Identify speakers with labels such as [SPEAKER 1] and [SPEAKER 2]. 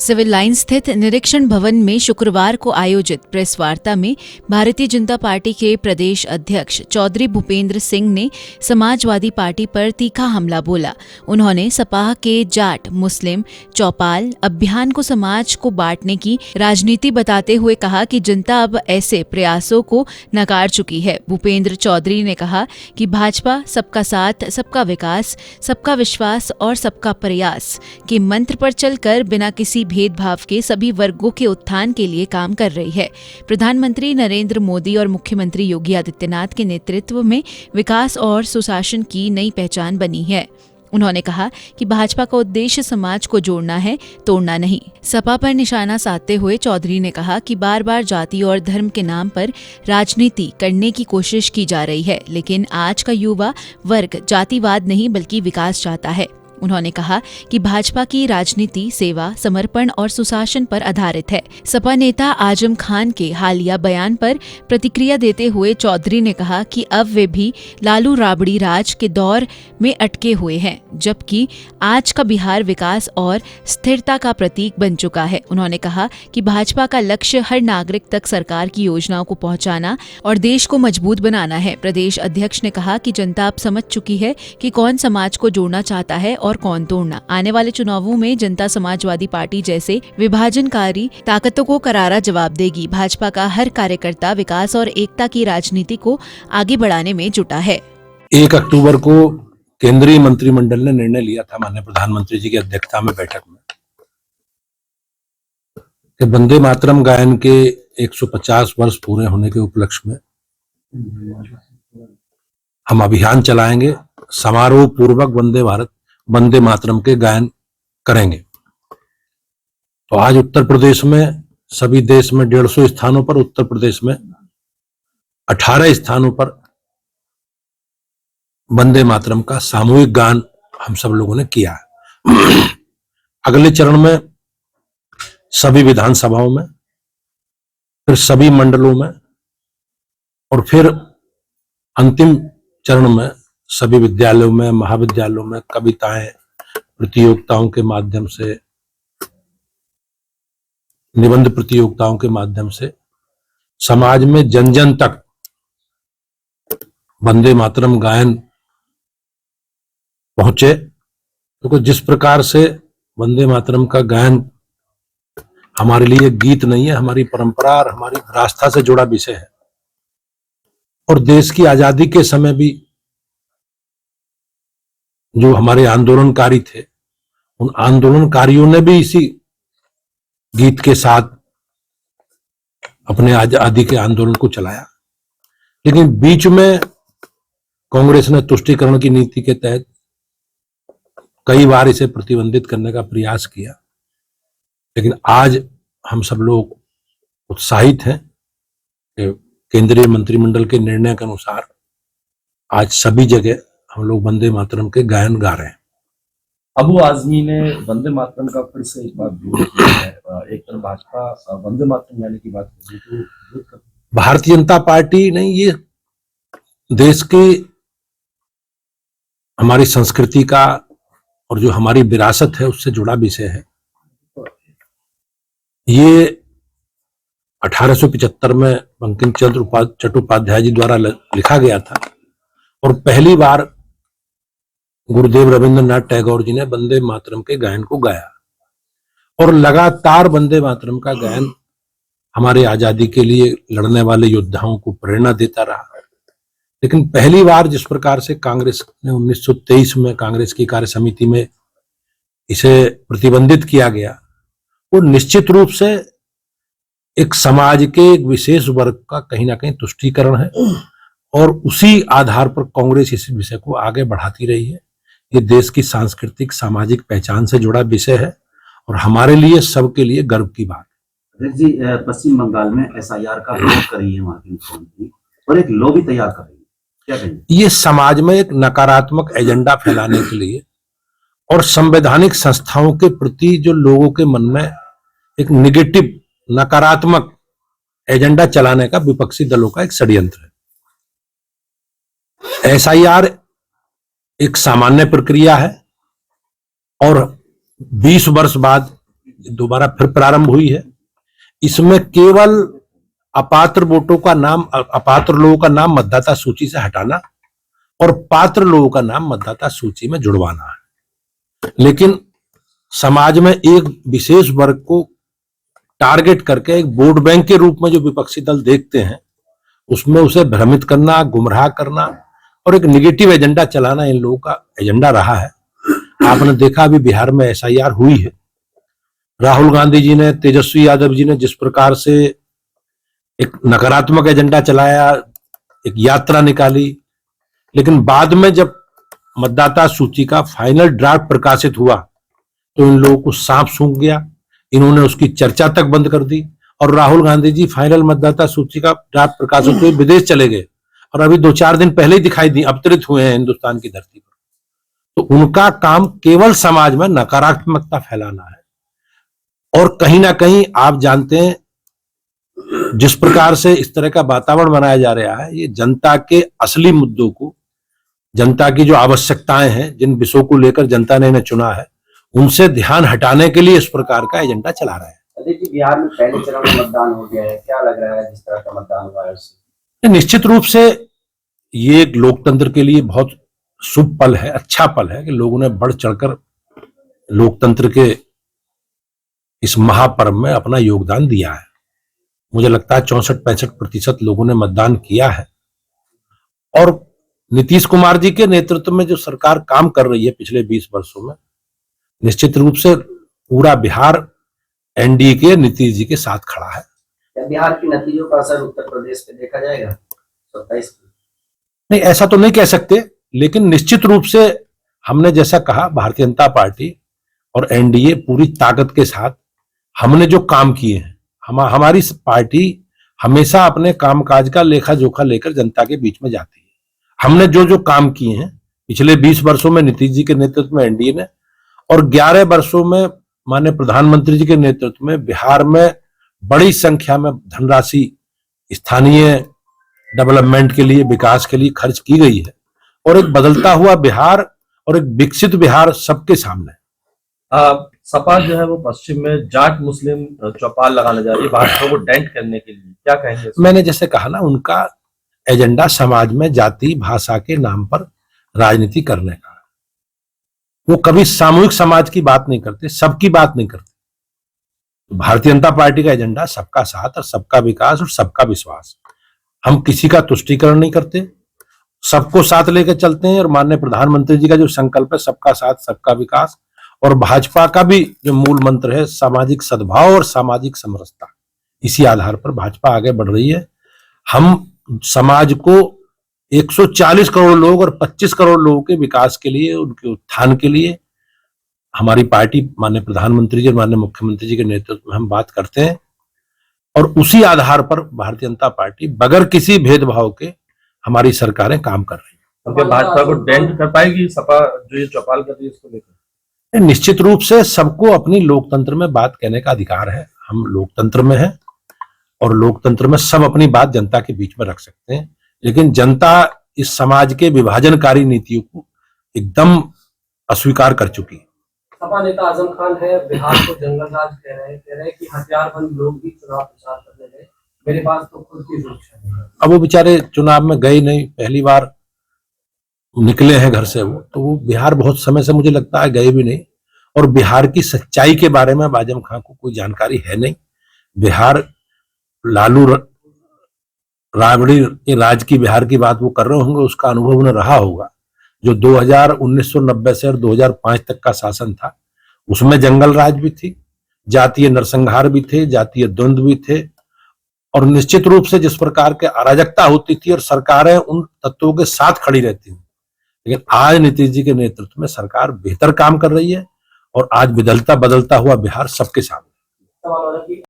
[SPEAKER 1] Civil line स्थित निरीक्षण भवन में शुक्रवार को आयोजित प्रेस वार्ता में भारतीय जनता पार्टी के प्रदेश अध्यक्ष चौधरी भूपेंद्र सिंह ने समाजवादी पार्टी पर तीखा हमला बोला। उन्होंने सपा के जाट, मुस्लिम, चौपाल अभियान को समाज को बांटने की राजनीति बताते हुए कहा कि जनता अब ऐसे प्रयासों को नकार चुकी है। भूपेंद्र चौधरी ने कहा कि भाजपा सबका साथ, सबका विकास, सबका विश्वास और सबका प्रयास के मंत्र पर चलकर बिना किसी भेदभाव के सभी वर्गों के उत्थान के लिए काम कर रही है। प्रधानमंत्री नरेंद्र मोदी और मुख्यमंत्री योगी आदित्यनाथ के नेतृत्व में विकास और सुशासन की नई पहचान बनी है। उन्होंने कहा कि भाजपा का उद्देश्य समाज को जोड़ना है, तोड़ना नहीं। सपा पर निशाना साधते हुए चौधरी ने कहा कि बार बार जाति और धर्म के नाम पर राजनीति करने की कोशिश की जा रही है, लेकिन आज का युवा वर्ग जातिवाद नहीं बल्कि विकास चाहता है। उन्होंने कहा कि भाजपा की राजनीति सेवा, समर्पण और सुशासन पर आधारित है। सपा नेता आजम खान के हालिया बयान पर प्रतिक्रिया देते हुए चौधरी ने कहा कि अब वे भी लालू राबड़ी राज के दौर में अटके हुए हैं, जबकि आज का बिहार विकास और स्थिरता का प्रतीक बन चुका है। उन्होंने कहा कि भाजपा का लक्ष्य हर नागरिक तक सरकार की योजनाओं को पहुंचाना और देश को मजबूत बनाना है। प्रदेश अध्यक्ष ने कहा कि जनता अब समझ चुकी है कि कौन समाज को जोड़ना चाहता है और कौन तोड़ना। आने वाले चुनावों में जनता समाजवादी पार्टी जैसे विभाजनकारी ताकतों को करारा जवाब देगी। भाजपा का हर कार्यकर्ता विकास और एकता की राजनीति को आगे बढ़ाने में जुटा है।
[SPEAKER 2] 1 अक्टूबर को केंद्रीय मंत्रिमंडल ने निर्णय लिया था माननीय प्रधानमंत्री जी की अध्यक्षता में बैठक में कि वंदे मातरम गायन के 150 वर्ष पूरे होने के उपलक्ष्य में हम अभियान चलाएंगे, समारोह पूर्वक वंदे मातरम के गायन करेंगे। तो आज उत्तर प्रदेश में सभी देश में 150 स्थानों पर, उत्तर प्रदेश में 18 स्थानों पर वंदे मातरम का सामूहिक गान हम सब लोगों ने किया है। अगले चरण में सभी विधानसभाओं में, फिर सभी मंडलों में और फिर अंतिम चरण में सभी विद्यालयों में, महाविद्यालयों में कविताएं, प्रतियोगिताओं के माध्यम से, निबंध प्रतियोगिताओं के माध्यम से समाज में जन जन तक वंदे मातरम गायन पहुंचे। क्योंकि जिस प्रकार से वंदे मातरम का गायन हमारे लिए गीत नहीं है, हमारी परंपरा और हमारी आस्था से जुड़ा विषय है। और देश की आजादी के समय भी जो हमारे आंदोलनकारी थे, उन आंदोलनकारियों ने भी इसी गीत के साथ अपने आजादी के आंदोलन को चलाया। लेकिन बीच में कांग्रेस ने तुष्टीकरण की नीति के तहत कई बार इसे प्रतिबंधित करने का प्रयास किया। लेकिन आज हम सब लोग उत्साहित हैं कि केंद्रीय मंत्रिमंडल के निर्णय के अनुसार आज सभी जगह हम लोग वंदे मातरम के गायन गा रहे हैं।
[SPEAKER 3] अबू आजमी ने वंदे मातरम का फिर से एक बार विरोध किया है। एक तरफ भाजपा वंदे मातरम गाने की बात कर रही है, तो
[SPEAKER 2] भारतीय जनता पार्टी नहीं, ये देश की हमारी संस्कृति का और जो हमारी विरासत है उससे जुड़ा विषय है। ये 1875 में बंकिम चंद्र चट्टोपाध्याय जी द्वारा लिखा गया था और पहली बार गुरुदेव रविंद्रनाथ टैगोर जी ने वंदे मातरम के गायन को गाया और लगातार वंदे मातरम का गायन हमारे आजादी के लिए लड़ने वाले योद्धाओं को प्रेरणा देता रहा। लेकिन पहली बार जिस प्रकार से कांग्रेस ने 1923 में कांग्रेस की कार्य समिति में इसे प्रतिबंधित किया गया, वो निश्चित रूप से एक समाज के एक विशेष वर्ग का कहीं ना कहीं तुष्टीकरण है और उसी आधार पर कांग्रेस इस विषय को आगे बढ़ाती रही है। ये देश की सांस्कृतिक सामाजिक पहचान से जुड़ा विषय है और हमारे लिए, सबके लिए गर्व की बात
[SPEAKER 4] है। जी, पश्चिम बंगाल में SIR का विरोध कर रही है वहां की मुख्यमंत्री और एक लॉबी तैयार कर रही है, क्या कहेंगे?
[SPEAKER 2] ये समाज में एक नकारात्मक एजेंडा फैलाने के लिए और संवैधानिक संस्थाओं के प्रति जो लोगों के मन में एक निगेटिव, नकारात्मक एजेंडा चलाने का विपक्षी दलों का एक षड्यंत्र है। SIR एक सामान्य प्रक्रिया है और 20 वर्ष बाद दोबारा फिर प्रारंभ हुई है। इसमें केवल अपात्र वोटों का नाम, अपात्र लोगों का नाम मतदाता सूची से हटाना और पात्र लोगों का नाम मतदाता सूची में जुड़वाना है। लेकिन समाज में एक विशेष वर्ग को टारगेट करके एक वोट बैंक के रूप में जो विपक्षी दल देखते हैं, उसमें उसे भ्रमित करना, गुमराह करना और एक निगेटिव एजेंडा चलाना इन लोगों का एजेंडा रहा है। आपने देखा अभी बिहार में एसआईआर हुई है। राहुल गांधी जी ने, तेजस्वी यादव जी ने जिस प्रकार से एक नकारात्मक एजेंडा चलाया, एक यात्रा निकाली, लेकिन बाद में जब मतदाता सूची का फाइनल ड्राफ्ट प्रकाशित हुआ तो इन लोगों को सांप सूंघ गया। इन्होंने उसकी चर्चा तक बंद कर दी और राहुल गांधी जी फाइनल मतदाता सूची का ड्राफ्ट प्रकाशित हुए विदेश चले गए और अभी 2-4 दिन पहले ही दिखाई दी, अवतरित हुए हैं हिंदुस्तान की धरती पर। तो उनका काम केवल समाज में नकारात्मकता फैलाना है। और कहीं ना कहीं आप जानते हैं जिस प्रकार से इस तरह का वातावरण बनाया जा रहा है, ये जनता के असली मुद्दों को, जनता की जो आवश्यकताएं हैं, जिन विषयों को लेकर जनता ने इन्हें चुना है, उनसे ध्यान हटाने के लिए इस प्रकार का एजेंडा चला रहा है।
[SPEAKER 5] अदिति जी, बिहार में पहले चरण में मतदान हो गया है, क्या लग रहा है जिस तरह का मतदान हुआ है उससे?
[SPEAKER 2] निश्चित रूप से ये एक लोकतंत्र के लिए बहुत शुभ पल है, अच्छा पल है कि लोगों ने बढ़ चढ़कर लोकतंत्र के इस महापर्व में अपना योगदान दिया है। मुझे लगता है 64-65% लोगों ने मतदान किया है। और नीतीश कुमार जी के नेतृत्व में जो सरकार काम कर रही है पिछले 20 वर्षों में, निश्चित रूप से पूरा बिहार एनडीए के नीतीश जी के साथ खड़ा है।
[SPEAKER 5] क्या बिहार के नतीजों का असर उत्तर प्रदेश पे देखा जाएगा 27 में?
[SPEAKER 2] नहीं, ऐसा तो नहीं कह सकते, लेकिन निश्चित रूप से हमने जैसा कहा, भारतीय जनता पार्टी और एनडीए पूरी ताकत के साथ हमने जो काम किए हैं, हमारी पार्टी हमेशा अपने कामकाज का लेखा जोखा लेकर जनता के बीच में जाती है। हमने जो जो काम किए हैं पिछले 20 वर्षों में नीतीश जी के नेतृत्व में एनडीए ने, और 11 वर्षों में माननीय प्रधानमंत्री जी के नेतृत्व में बिहार में बड़ी संख्या में धनराशि स्थानीय डेवलपमेंट के लिए, विकास के लिए खर्च की गई है। और एक बदलता हुआ बिहार और एक विकसित बिहार सबके सामने।
[SPEAKER 3] सपा जो है वो पश्चिम में जाट मुस्लिम चौपाल लगाने जा रही है भाजपा को डेंट करने के लिए, क्या कहेंगे?
[SPEAKER 2] मैंने जैसे कहा ना, उनका एजेंडा समाज में जाति भाषा के नाम पर राजनीति करने का। वो कभी सामूहिक समाज की बात नहीं करते, सबकी बात नहीं करते। भारतीय जनता पार्टी का एजेंडा सबका साथ और सबका विकास और सबका विश्वास। हम किसी का तुष्टीकरण नहीं करते, सबको साथ लेकर चलते हैं। और माननीय प्रधानमंत्री जी का जो संकल्प है, सबका साथ सबका विकास, और भाजपा का भी जो मूल मंत्र है सामाजिक सद्भाव और सामाजिक समरसता, इसी आधार पर भाजपा आगे बढ़ रही है। हम समाज को 140 करोड़ लोग और 25 करोड़ लोगों के विकास के लिए, उनके उत्थान के लिए हमारी पार्टी माननीय प्रधानमंत्री जी और माननीय मुख्यमंत्री जी के नेतृत्व में हम बात करते हैं। और उसी आधार पर भारतीय जनता पार्टी बगैर किसी भेदभाव के हमारी सरकारें काम कर रही है।
[SPEAKER 3] तो भाजपा को डेंट कर पाएगी सपा जो ये चौपाल कर रही है इसको लेकर?
[SPEAKER 2] निश्चित रूप से सबको अपनी लोकतंत्र में बात कहने का अधिकार है। हम लोकतंत्र में हैं और लोकतंत्र में सब अपनी बात जनता के बीच में रख सकते हैं, लेकिन जनता इस समाज के विभाजनकारी नीतियों को एकदम अस्वीकार कर चुकी है।
[SPEAKER 6] सपा नेता आजम खान है, बिहार को जंगल राज कह रहे हैं कि हथियारबंद लोग भी चुनाव प्रचार करने गए, मेरे पास तो खुद की सुरक्षा नहीं है।
[SPEAKER 2] अब वो बेचारे चुनाव में गए नहीं, पहली बार निकले हैं घर से, वो बिहार बहुत समय से मुझे लगता है गए भी नहीं। और बिहार की सच्चाई के बारे में आजम खान को कोई जानकारी है नहीं। बिहार लालू राबड़ी के राज की बिहार की बात वो कर रहे होंगे, उसका अनुभव उन्हें रहा होगा। जो 1990 से और 2005 तक का शासन था, उसमें जंगल राज भी थी, जातीय नरसंहार भी थे, जातीय द्वंद्व भी थे, और निश्चित रूप से जिस प्रकार के अराजकता होती थी और सरकारें उन तत्वों के साथ खड़ी रहती थी। लेकिन आज नीतीश जी के नेतृत्व में सरकार बेहतर काम कर रही है और आज बदलता हुआ बिहार सबके सामने।